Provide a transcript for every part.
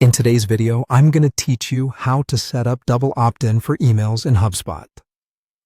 In today's video, I'm going to teach you how to set up double opt-in for emails in HubSpot.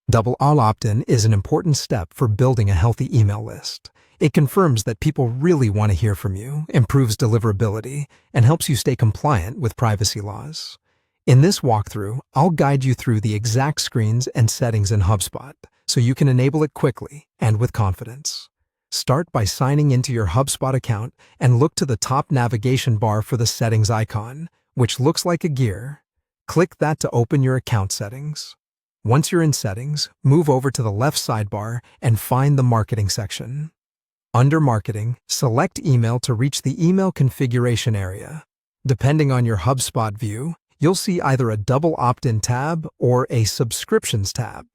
Double opt-in is an important step for building a healthy email list. It confirms that people really want to hear from you, improves deliverability, and helps you stay compliant with privacy laws. In this walkthrough, I'll guide you through the exact screens and settings in HubSpot so you can enable it quickly and with confidence. Start by signing into your HubSpot account and look to the top navigation bar for the settings icon, which looks like a gear. Click that to open your account settings. Once you're in settings, move over to the left sidebar and find the marketing section. Under marketing, select email to reach the email configuration area. Depending on your HubSpot view, you'll see either a double opt-in tab or a subscriptions tab.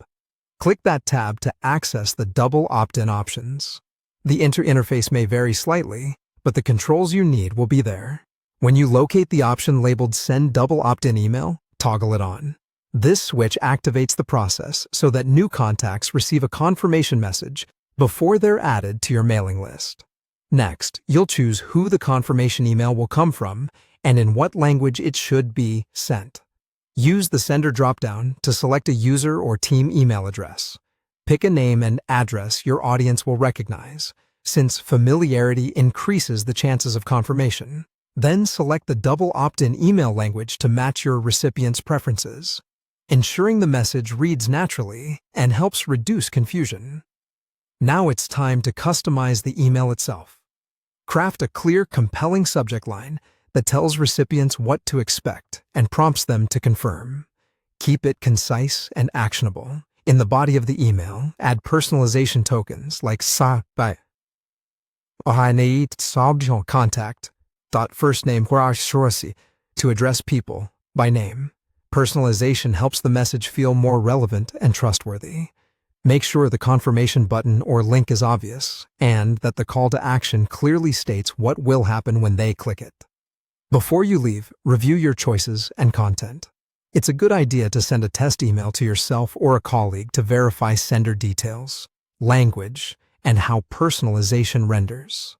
Click that tab to access the double opt-in options. The interface may vary slightly, but the controls you need will be there. When you locate the option labeled Send Double Opt-in Email, toggle it on. This switch activates the process so that new contacts receive a confirmation message before they're added to your mailing list. Next, you'll choose who the confirmation email will come from and in what language it should be sent. Use the Sender dropdown to select a user or team email address. Pick a name and address your audience will recognize, since familiarity increases the chances of confirmation. Then select the double opt-in email language to match your recipient's preferences, ensuring the message reads naturally and helps reduce confusion. Now it's time to customize the email itself. Craft a clear, compelling subject line that tells recipients what to expect and prompts them to confirm. Keep it concise and actionable. In the body of the email, add personalization tokens like by contact first name to address people by name. Personalization helps the message feel more relevant and trustworthy. Make sure the confirmation button or link is obvious and that the call to action clearly states what will happen when they click it. Before you leave, review your choices and content. It's a good idea to send a test email to yourself or a colleague to verify sender details, language, and how personalization renders.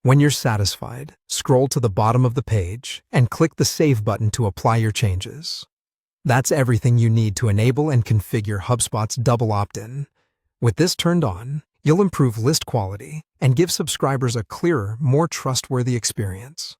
When you're satisfied, scroll to the bottom of the page and click the Save button to apply your changes. That's everything you need to enable and configure HubSpot's double opt-in. With this turned on, you'll improve list quality and give subscribers a clearer, more trustworthy experience.